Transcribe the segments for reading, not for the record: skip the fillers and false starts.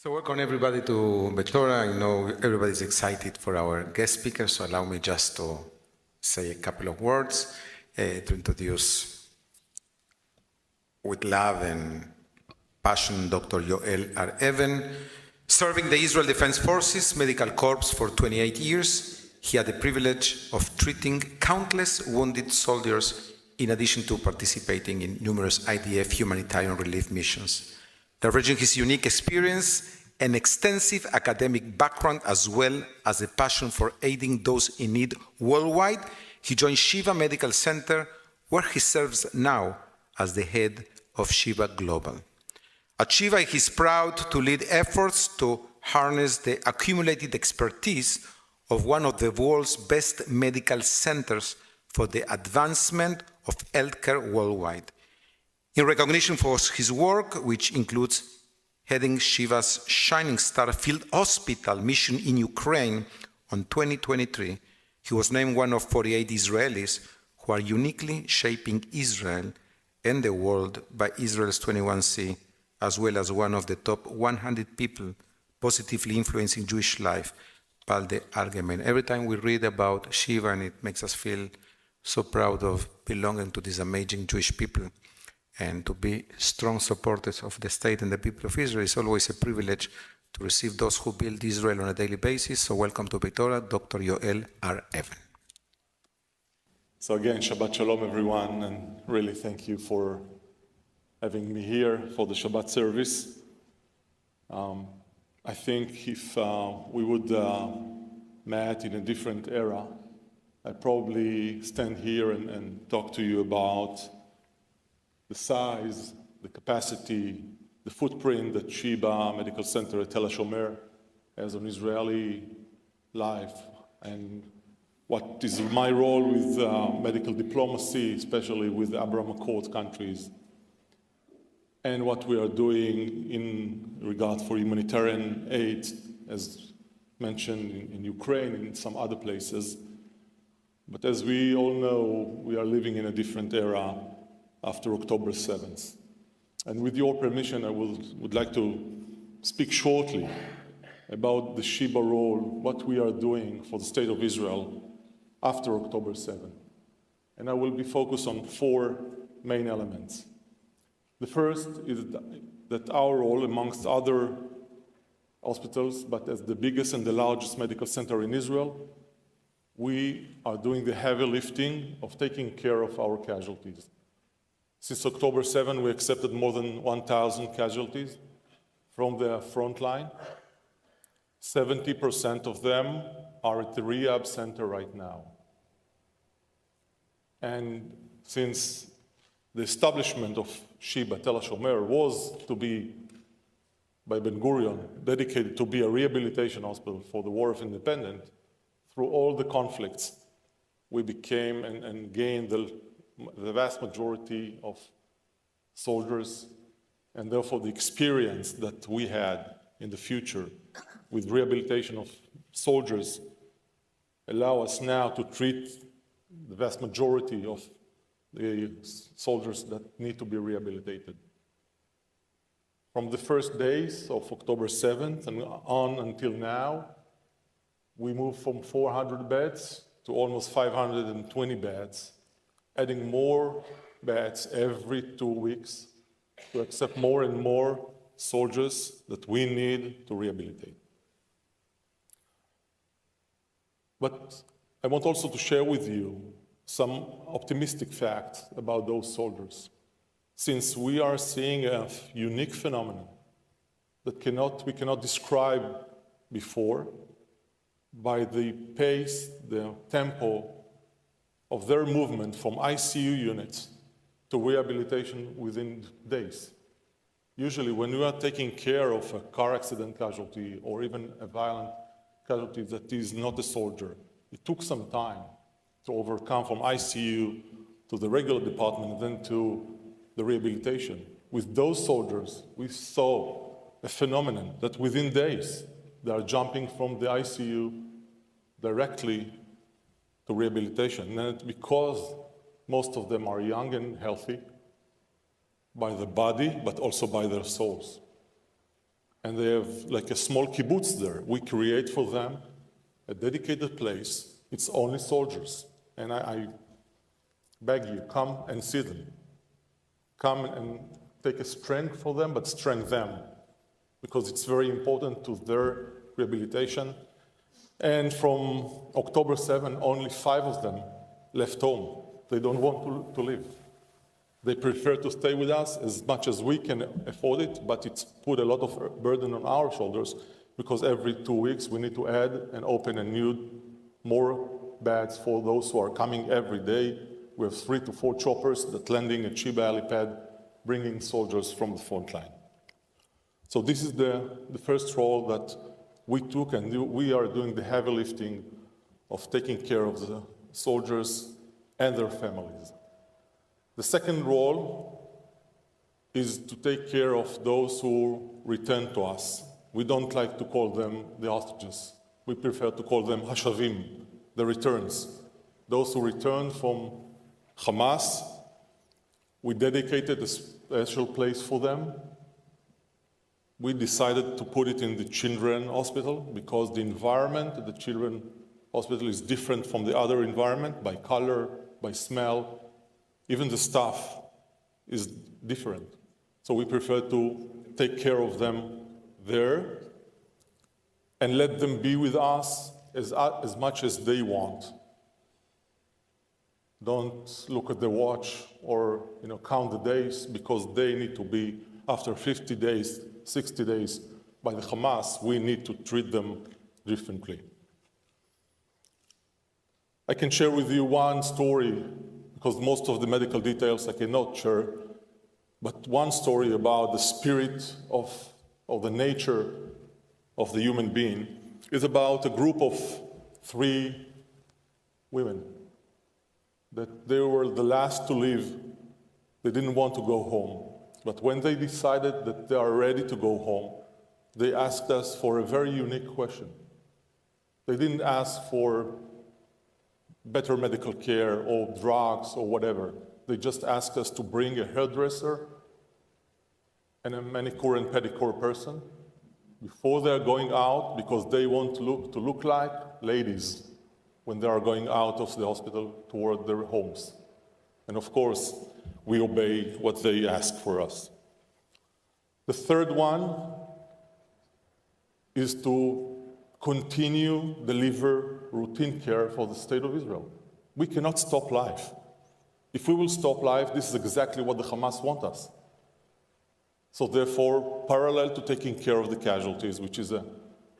So welcome everybody to Beth Torah. I know everybody's excited for our guest speaker, so allow me just to say a couple of words to introduce with love and passion Dr. Yoel R. Even. Serving the Israel Defense Forces Medical Corps for 28 years, he had the privilege of treating countless wounded soldiers in addition to participating in numerous IDF humanitarian relief missions. Leveraging his unique experience and extensive academic background, as well as a passion for aiding those in need worldwide, he joined Shiva Medical Center, where he serves now as the head of Shiva Global. At Shiva, he is proud to lead efforts to harness the accumulated expertise of one of the world's best medical centers for the advancement of healthcare worldwide. In recognition for his work, which includes heading Shiva's Shining Star Field Hospital mission in Ukraine on 2023, he was named one of 48 Israelis who are uniquely shaping Israel and the world by Israel's 21C, as well as one of the top 100 people positively influencing Jewish life by the Allgemein. Every time we read about Shiva, and it makes us feel so proud of belonging to these amazing Jewish people, and to be strong supporters of the state and the people of Israel. It's always a privilege to receive those who build Israel on a daily basis. So welcome to Beth Torah, Dr. Yoel R. Even. So again, Shabbat Shalom, everyone, and really thank you for having me here for the Shabbat service. I think if we would met in a different era, I'd probably stand here and talk to you about the size, the capacity, the footprint that Shiva Medical Center at Tel HaShomer has on Israeli life, and what is my role with medical diplomacy, especially with the Abraham Accord countries, and what we are doing in regard for humanitarian aid, as mentioned in Ukraine and in some other places. But as we all know, we are living in a different era after October 7th. And with your permission, I would like to speak shortly about the Shiva role, what we are doing for the state of Israel after October 7th. And I will be focused on four main elements. The first is that our role, amongst other hospitals, but as the biggest and the largest medical center in Israel, we are doing the heavy lifting of taking care of our casualties. Since October 7, we accepted more than 1,000 casualties from the front line. 70% of them are at the rehab center right now. And since the establishment of Shiva Tel HaShomer was to be, by Ben-Gurion, dedicated to be a rehabilitation hospital for the War of Independence, through all the conflicts, we became and gained the vast majority of soldiers, and therefore the experience that we had in the future with rehabilitation of soldiers allow us now to treat the vast majority of the soldiers that need to be rehabilitated. From the first days of October 7th and on until now, we moved from 400 beds to almost 520 beds, adding more beds every 2 weeks to accept more and more soldiers that we need to rehabilitate. But I want also to share with you some optimistic facts about those soldiers, since we are seeing a unique phenomenon that we cannot describe before by the pace, the tempo of their movement from ICU units to rehabilitation within days. Usually when we are taking care of a car accident casualty or even a violent casualty that is not a soldier, it took some time to overcome from ICU to the regular department and then to the rehabilitation. With those soldiers, we saw a phenomenon that within days, they are jumping from the ICU directly to rehabilitation. And it's because most of them are young and healthy by the body, but also by their souls. and they have like a small kibbutz there. We create for them a dedicated place. It's only soldiers. And I beg you, come and see them. Come and take a strength for them, but strengthen them, because it's very important to their rehabilitation. And from October 7, only 5 of them left home. They don't want to leave. They prefer to stay with us as much as we can afford it, but it's put a lot of burden on our shoulders, because every 2 weeks we need to add and open a new, more beds for those who are coming every day. We have 3 to 4 choppers that landing at Chiba helipad, bringing soldiers from the front line. So this is the first role that we took, and we are doing the heavy lifting of taking care of the soldiers and their families. The second role is to take care of those who return to us. We don't like to call them the hostages. We prefer to call them hashavim, the returns. Those who return from Hamas, we dedicated a special place for them. We decided to put it in the children's hospital because the environment at the children's hospital is different from the other environment by color, by smell. Even the staff is different. So we prefer to take care of them there and let them be with us as much as they want. Don't look at the watch or count the days, because they need to be, after 50 days, 60 days by the Hamas, we need to treat them differently. I can share with you one story, because most of the medical details I cannot share, but one story about the spirit of the nature of the human being is about a group of 3 women that they were the last to leave. They didn't want to go home. But when they decided that they are ready to go home, they asked us for a very unique question. They didn't ask for better medical care or drugs or whatever. They just asked us to bring a hairdresser and a manicure and pedicure person before they're going out, because they want to look like ladies when they are going out of the hospital toward their homes. And of course, we obey what they ask for us. The third one is to continue deliver routine care for the state of Israel. We cannot stop life. If we will stop life, this is exactly what the Hamas want us. So therefore, parallel to taking care of the casualties, which is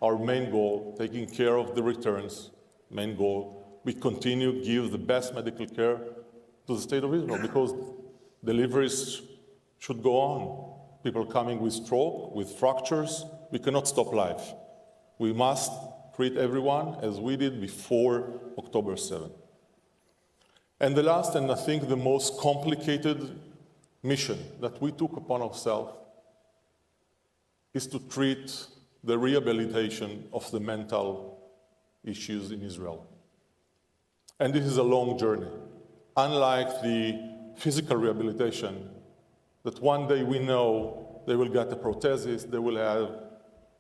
our main goal, taking care of the returns, main goal, we continue to give the best medical care to the state of Israel, because deliveries should go on. People coming with stroke, with fractures, we cannot stop life. We must treat everyone as we did before October 7. And the last, and I think the most complicated mission that we took upon ourselves is to treat the rehabilitation of the mental issues in Israel. And this is a long journey. Unlike the physical rehabilitation, that one day we know they will get a prosthesis, they will have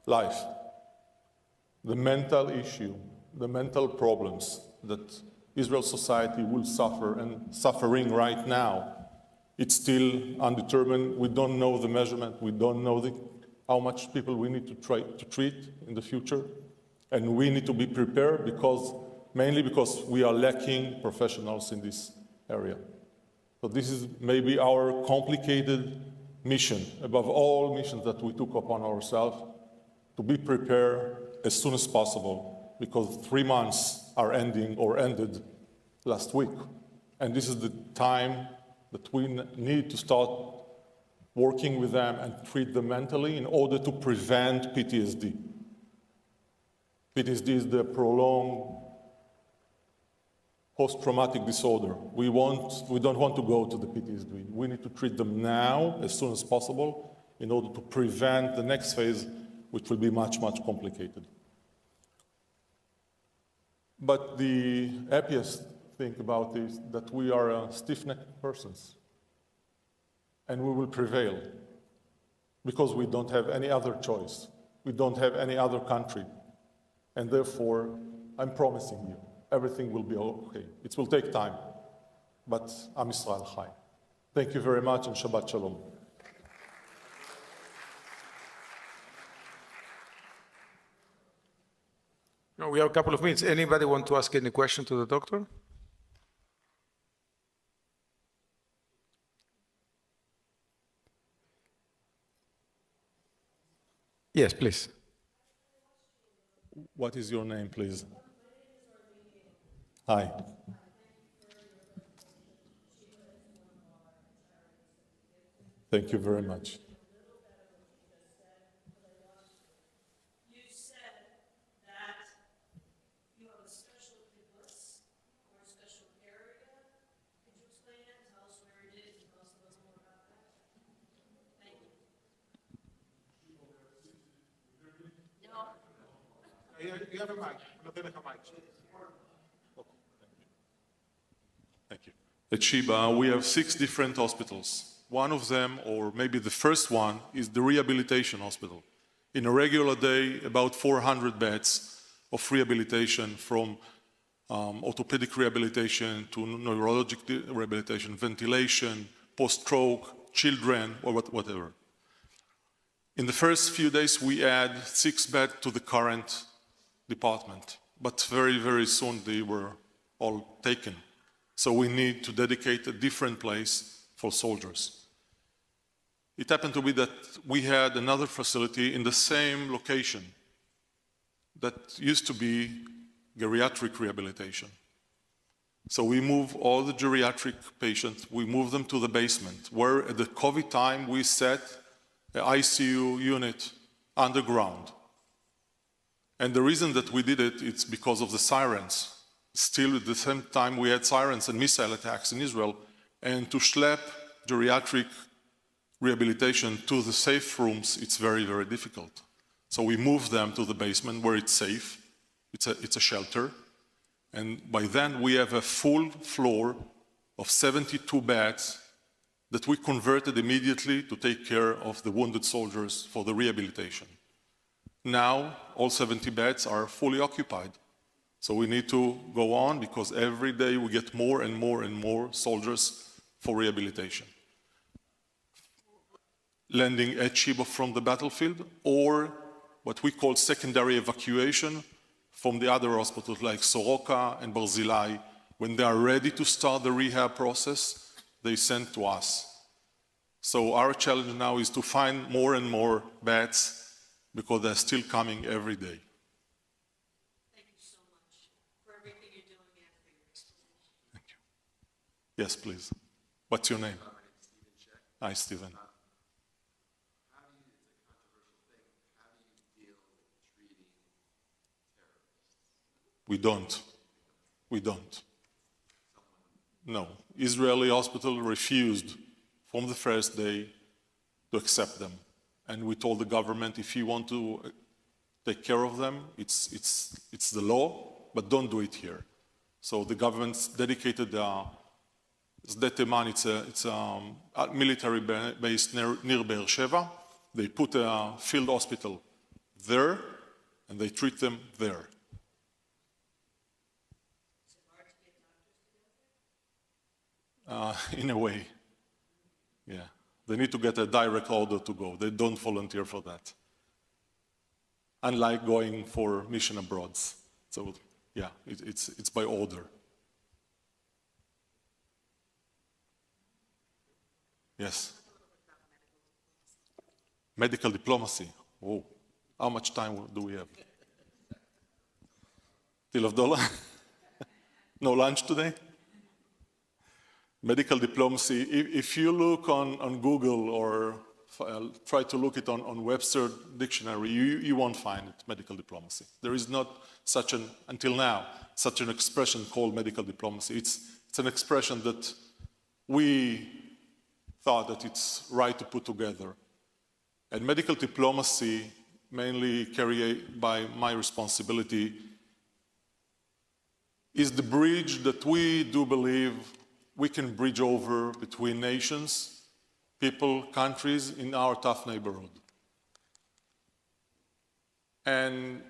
life. The mental issue, the mental problems that Israel society will suffer and suffering right now, it's still undetermined. We don't know the measurement. We don't know how much people we need to try to treat in the future. And we need to be prepared mainly because we are lacking professionals in this area. So this is maybe our complicated mission, above all missions that we took upon ourselves, to be prepared as soon as possible, because 3 months are ending or ended last week. And this is the time that we need to start working with them and treat them mentally in order to prevent PTSD. PTSD is the prolonged post-traumatic disorder. We don't want to go to the PTSD. We need to treat them now as soon as possible in order to prevent the next phase, which will be much, much complicated. But the happiest thing about this is that we are stiff-necked persons, and we will prevail. because we don't have any other choice. We don't have any other country. And therefore, I'm promising you, everything will be okay. It will take time, but Am Yisrael Chai. Thank you very much, and Shabbat Shalom. No, we have a couple of minutes. Anybody want to ask any question to the doctor? Yes, please. What is your name, please? Hi. Thank you very much. You said that you have a special kibbutz or a special area. Could you explain that? Tell us where it is and tell us a little more about that. Thank you. You have a mic. Thank you. At Sheba, we have 6 different hospitals. One of them, or maybe the first one, is the rehabilitation hospital. In a regular day, about 400 beds of rehabilitation, from orthopedic rehabilitation to neurologic rehabilitation, ventilation, post-stroke, children, or whatever. In the first few days, we add 6 beds to the current department, but very, very soon they were all taken. So we need to dedicate a different place for soldiers. It happened to be that we had another facility in the same location that used to be geriatric rehabilitation. So we move all the geriatric patients, we move them to the basement, where at the COVID time we set the ICU unit underground. And the reason that we did it, it's because of the sirens. Still, at the same time, we had sirens and missile attacks in Israel, and to schlep geriatric rehabilitation to the safe rooms, it's very, very difficult. So we move them to the basement where it's safe. It's a shelter. And by then, we have a full floor of 72 beds that we converted immediately to take care of the wounded soldiers for the rehabilitation. Now, all 70 beds are fully occupied. So we need to go on, because every day we get more and more and more soldiers for rehabilitation. Landing at Sheba from the battlefield, or what we call secondary evacuation from the other hospitals like Soroka and Barzilai. When they are ready to start the rehab process, they send to us. So our challenge now is to find more and more beds, because they're still coming every day. Thank you so much for everything you're doing and for your explanation. Thank you. Yes, please. What's your name? Hi, Stephen. We don't. No. Israeli hospital refused from the first day to accept them. And we told the government, if you want to take care of them, it's the law, but don't do it here. So the government's dedicated Sde Teman, it's a military base near Be'er Sheva. They put a field hospital there, and they treat them there. In a way, yeah. They need to get a direct order to go. They don't volunteer for that. Unlike going for mission abroad. So, yeah, it's by order. Yes. Medical diplomacy. Oh, how much time do we have? Till of dollar? No lunch today? Medical diplomacy, if you look on Google or try to look it on Webster dictionary, you won't find it, medical diplomacy. There is not such an, until now, such an expression called medical diplomacy. It's an expression that we thought that it's right to put together. And medical diplomacy, mainly carried by my responsibility, is the bridge that we do believe we can bridge over between nations people, countries in our tough neighborhood. And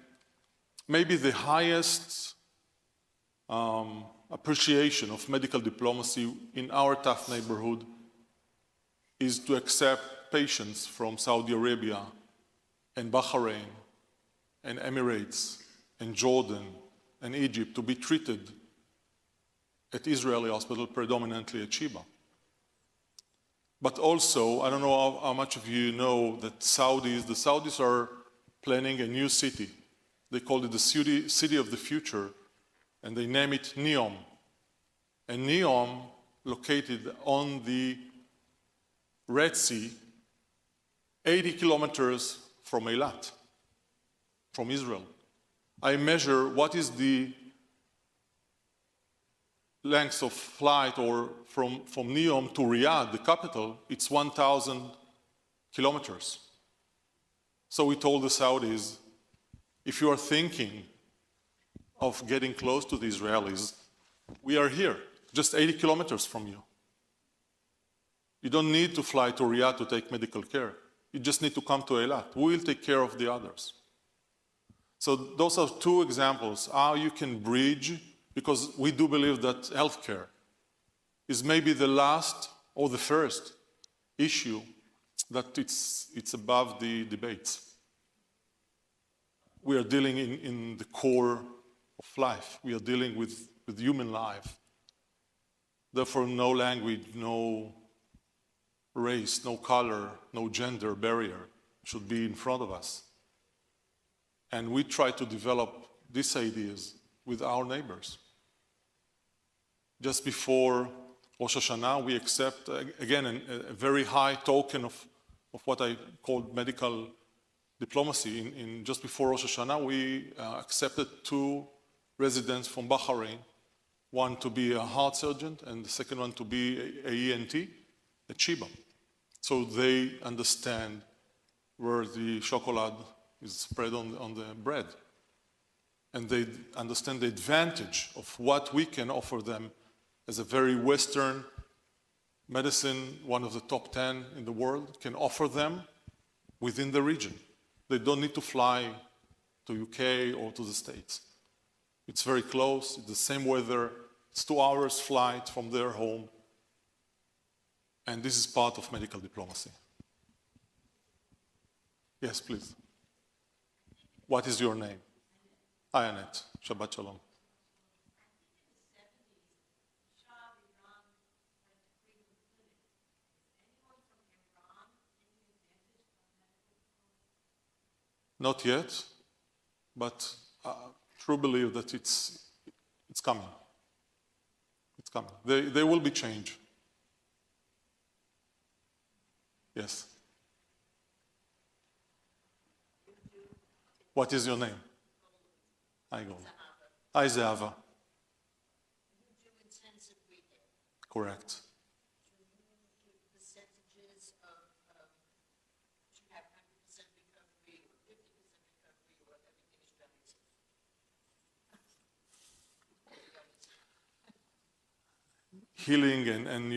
maybe the highest appreciation of medical diplomacy in our tough neighborhood is to accept patients from Saudi Arabia and Bahrain and Emirates and Jordan and Egypt to be treated at Israeli hospital, predominantly at Sheba. But also, I don't know how much of you know that the Saudis are planning a new city. They call it the city of the future, and they name it Neom. And Neom, located on the Red Sea, 80 kilometers from Eilat, from Israel. I measure what is the length of flight or from Neom to Riyadh, the capital, it's 1,000 kilometers. So we told the Saudis, if you are thinking of getting close to the Israelis, we are here, just 80 kilometers from you. You don't need to fly to Riyadh to take medical care. You just need to come to Eilat. We will take care of the others. So those are two examples how you can bridge, because we do believe that healthcare is maybe the last or the first issue that it's above the debates. We are dealing in the core of life. We are dealing with human life. Therefore, no language, no race, no color, no gender barrier should be in front of us. And we try to develop these ideas with our neighbors. Just before Rosh Hashanah, we accept, again, a very high token of what I called medical diplomacy. Just before Rosh Hashanah, we accepted 2 residents from Bahrain, one to be a heart surgeon and the second one to be a ENT at Sheba. So they understand where the chocolate is spread on the bread. And they understand the advantage of what we can offer them as a very Western medicine, one of the top 10 in the world, can offer them within the region. They don't need to fly to UK or to the States. It's very close, it's the same weather, it's 2 hours flight from their home. And this is part of medical diplomacy. Yes, please. What is your name? Hi, Annette. Shabbat Shalom. Not yet, but I truly believe that it's coming. It's coming. There will be change. Yes. What is your name? Hi, Gold. Hi, Zehava. You do intensive reading. Correct. Do you give percentages of, do you have 100% recovery or 50% recovery or everything is relative? Healing and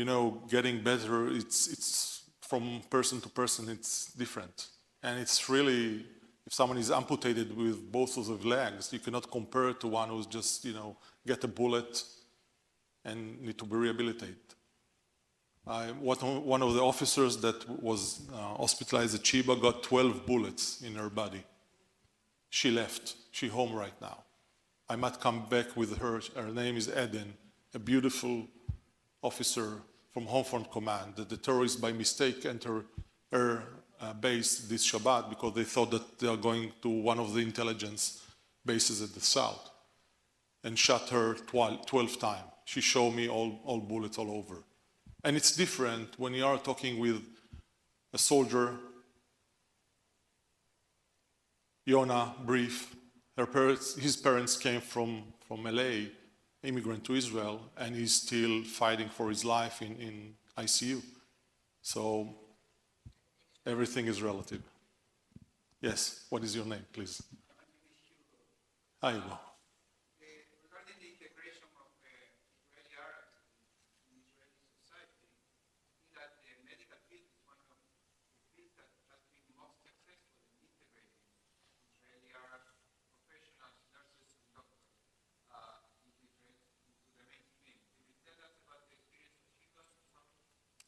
getting better, it's from person to person, it's different. And it's really, if someone is amputated with both of the legs, you cannot compare it to one who's just, get a bullet and need to be rehabilitated. One of the officers that was hospitalized at Sheba got 12 bullets in her body. She left. She's home right now. I might come back with her. Her name is Eden, a beautiful officer from Home Front Command. The terrorists by mistake entered her base this Shabbat because they thought that they are going to one of the intelligence bases at the south and shot her 12 times. She showed me all bullets all over. And it's different when you are talking with a soldier, Yona, brief. His parents came from LA, immigrant to Israel, and he's still fighting for his life in ICU. So everything is relative. Yes, what is your name, please? Hi, Hugo. Regarding the integration of Israeli Arabs in Israeli society, I think that the medical field is one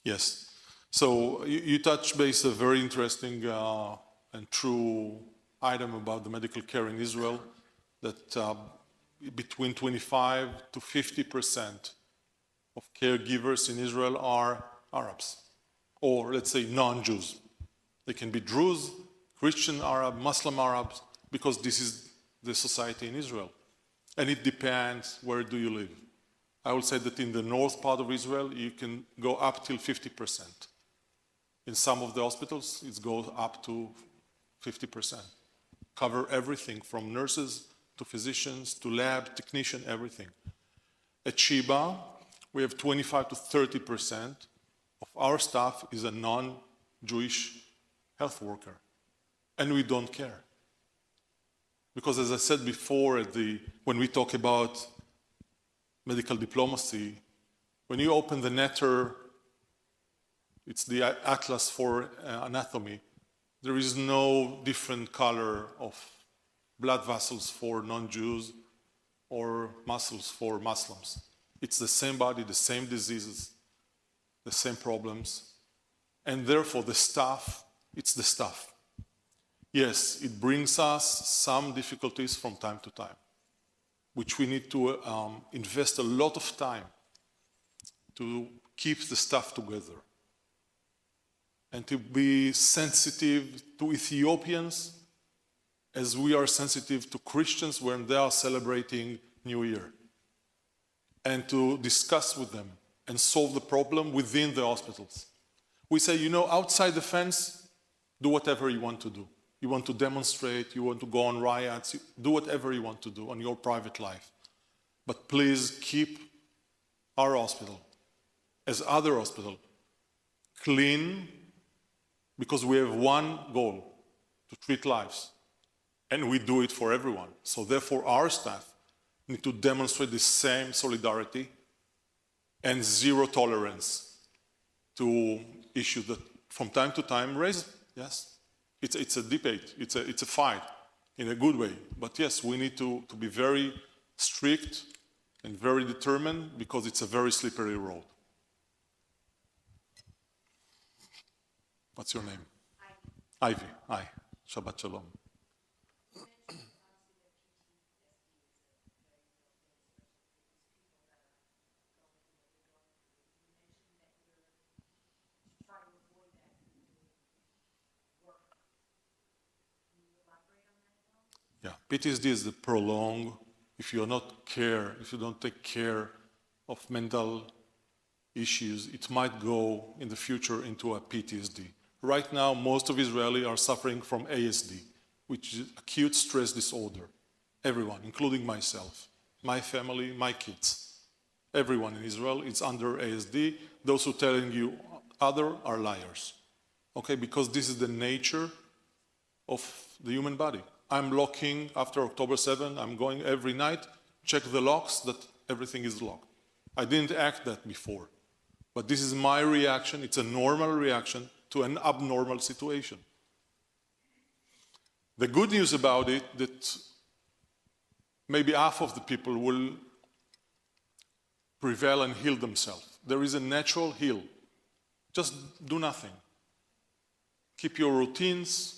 Yes. So you touch base a very interesting and true item about the medical care in Israel, that between 25 to 50% of caregivers in Israel are Arabs, or let's say non-Jews. They can be Druze, Christian Arab, Muslim Arabs, because this is the society in Israel. And it depends where do you live. I would say that in the north part of Israel, you can go up till 50%. In some of the hospitals, it goes up to 50%. Cover everything from nurses to physicians to lab technician, everything. At Sheba, we have 25 to 30% of our staff is a non-Jewish health worker. And we don't care. Because as I said before, when we talk about medical diplomacy, when you open the Netter, it's the atlas for anatomy, there is no different color of blood vessels for non-Jews or muscles for Muslims. It's the same body, the same diseases, the same problems. And therefore, the staff, it's the staff. Yes, it brings us some difficulties from time to time, which we need to invest a lot of time to keep the staff together and to be sensitive to Ethiopians as we are sensitive to Christians when they are celebrating New Year, and to discuss with them and solve the problem within the hospitals. We say, outside the fence, do whatever you want to do. You want to demonstrate, you want to go on riots, do whatever you want to do on your private life. But please keep our hospital, as other hospitals, clean, because we have one goal, to treat lives. And we do it for everyone. So therefore, our staff need to demonstrate the same solidarity and zero tolerance to issues that from time to time raise. Yes, it's a debate, it's a fight in a good way. But yes, we need to be very strict and very determined, because it's a very slippery road. What's your name? Ivy. Hi. Shabbat Shalom. Yeah, PTSD is the prolonged, if you don't take care of mental issues, it might go in the future into a PTSD. Right now, most of Israelis are suffering from ASD, which is acute stress disorder. Everyone, including myself, my family, my kids. Everyone in Israel is under ASD. Those who are telling you other are liars. Okay, because this is the nature of the human body. I'm locking after October 7, I'm going every night, check the locks that everything is locked. I didn't act that before, but this is my reaction. It's a normal reaction to an abnormal situation. The good news about it, that maybe half of the people will prevail and heal themselves. There is a natural heal. Just do nothing. Keep your routines,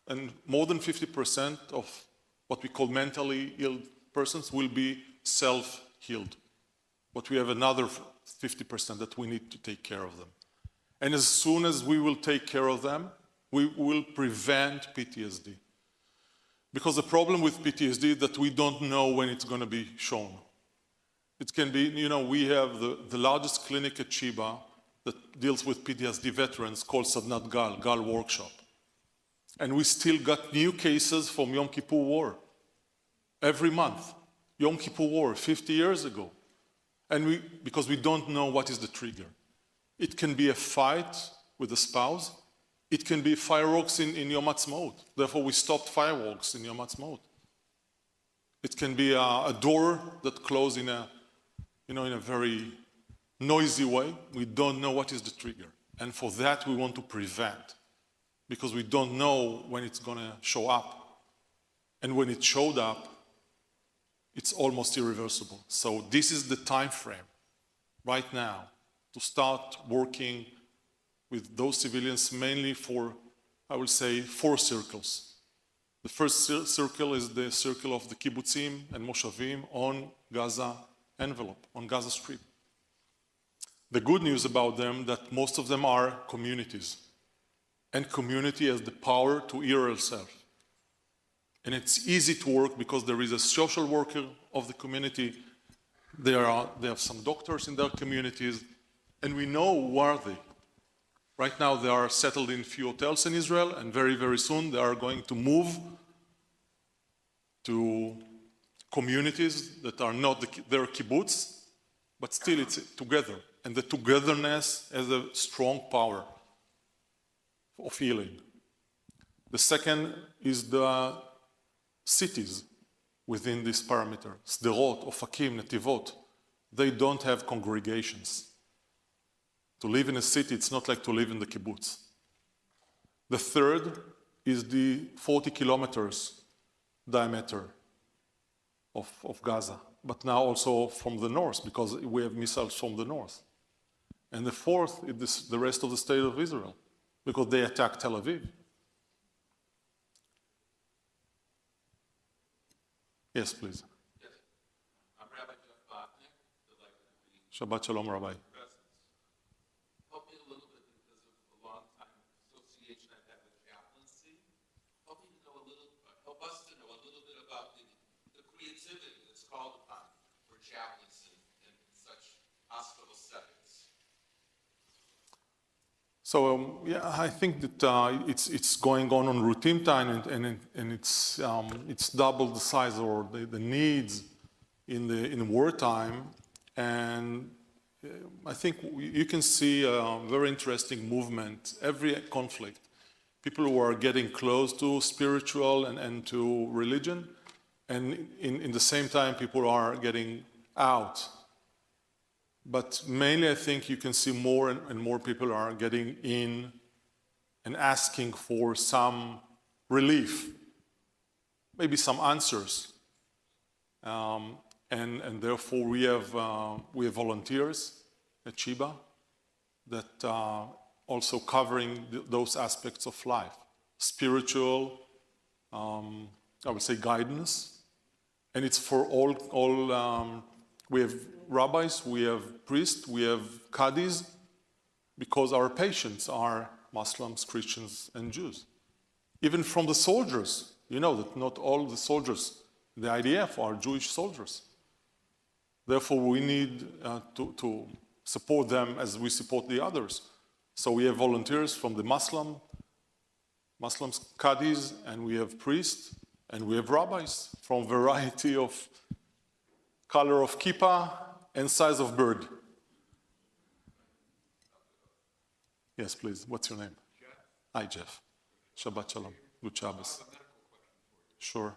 and more than 50% of what we call mentally ill persons will be self-healed. But we have another 50% that we need to take care of them. And as soon as we will take care of them, we will prevent PTSD. Because the problem with PTSD is that we don't know when it's going to be shown. It can be, we have the largest clinic at Sheba that deals with PTSD veterans called Sadnat Gal Workshop. And we still got new cases from Yom Kippur War. Every month. Yom Kippur War, 50 years ago. And because we don't know what is the trigger. It can be a fight with a spouse. It can be fireworks in Yom Ha'atzmaut. Therefore, we stopped fireworks in Yom Ha'atzmaut. It can be a door that closed in a very noisy way. We don't know what is the trigger. And for that, we want to prevent. Because we don't know when it's going to show up. And when it showed up, it's almost irreversible. So this is the time frame right now to start working with those civilians mainly for, I will say, 4 circles. The first circle is the circle of the kibbutzim and moshavim on Gaza envelope, on Gaza Strip. The good news about them that most of them are communities, and community has the power to heal itself. And it's easy to work because there is a social worker of the community. They have some doctors in their communities, and we know who are they. Right now they are settled in few hotels in Israel, and very, very soon they are going to move to communities that are not their kibbutz, but still it's together. And the togetherness has a strong power of healing. The second is the cities within this parameter. Sderot, Ofakim, Netivot, they don't have congregations. To live in a city, it's not like to live in the kibbutz. The third is the 40 kilometers diameter of Gaza, but now also from the north, because we have missiles from the north. And the fourth is the rest of the state of Israel, because they attacked Tel Aviv. Yes, please. Yes. I'm Rabbi Jeff Botnick. Delighted to be Shabbat Shalom, Rabbi. present. Help me a little bit because of the long time association I've had with chaplaincy. Help me to know a little, help us to know a little bit about the creativity that's called upon for chaplains in such hospital settings. So yeah, I think that it's going on routine time, and it's double the size or the needs in wartime, and I think you can see a very interesting movement. Every conflict, people who are getting close to spiritual and to religion, and in the same time, people are getting out. But mainly, I think you can see more and more people are getting in and asking for some relief, maybe some answers. And therefore, we have volunteers at Sheba that are also covering those aspects of life, spiritual, I would say guidance, and it's for all. We have rabbis, we have priests, we have qadis, because our patients are Muslims, Christians, and Jews. Even from the soldiers, you know that not all the soldiers in the IDF are Jewish soldiers. Therefore, we need to support them as we support the others. So we have volunteers from the Muslims, qadis, and we have priests, and we have rabbis from variety of color of kippah and size of bird. Yes, please. What's your name? Jeff, Hi, Jeff. Shabbat Shalom. Good Shabbos. a medical question for you. Sure.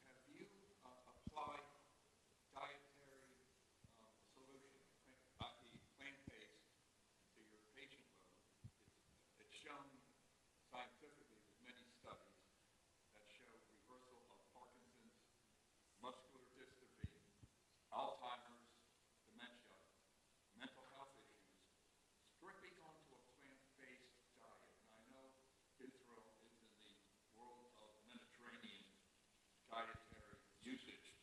Have you applied dietary solution, i.e. plant-based, to your patient load? It's shown scientifically with many studies that show reversal of Parkinson's, muscular dystrophy, Alzheimer's, dementia, mental health issues, strictly going to a plant-based diet. And I know Israel is in the world of Mediterranean dietary usage.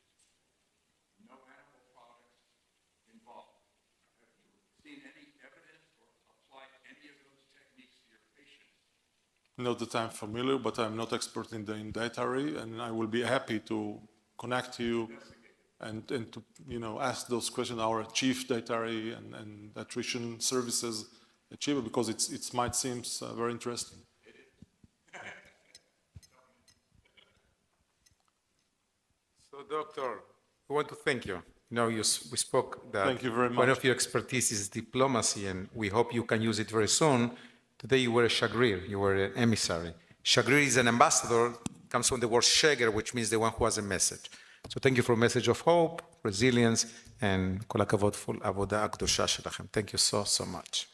No animal products involved. Have you seen any evidence or applied any of those techniques to your patients? Not that I'm familiar, but I'm not expert in dietary, and I will be happy to connect to you and to ask those questions our chief dietary and nutrition services at Sheba, because it might seem very interesting. So, Doctor, we want to thank you. We spoke that Thank you very one much. of your expertise is diplomacy, and we hope you can use it very soon. Today you were a shagrir, you were an emissary. Shagrir is an ambassador, comes from the word sheger, which means the one who has a message. So thank you for a message of hope, resilience, and כל הכבוד for עבודה הקדושה שלכם. Thank you so much.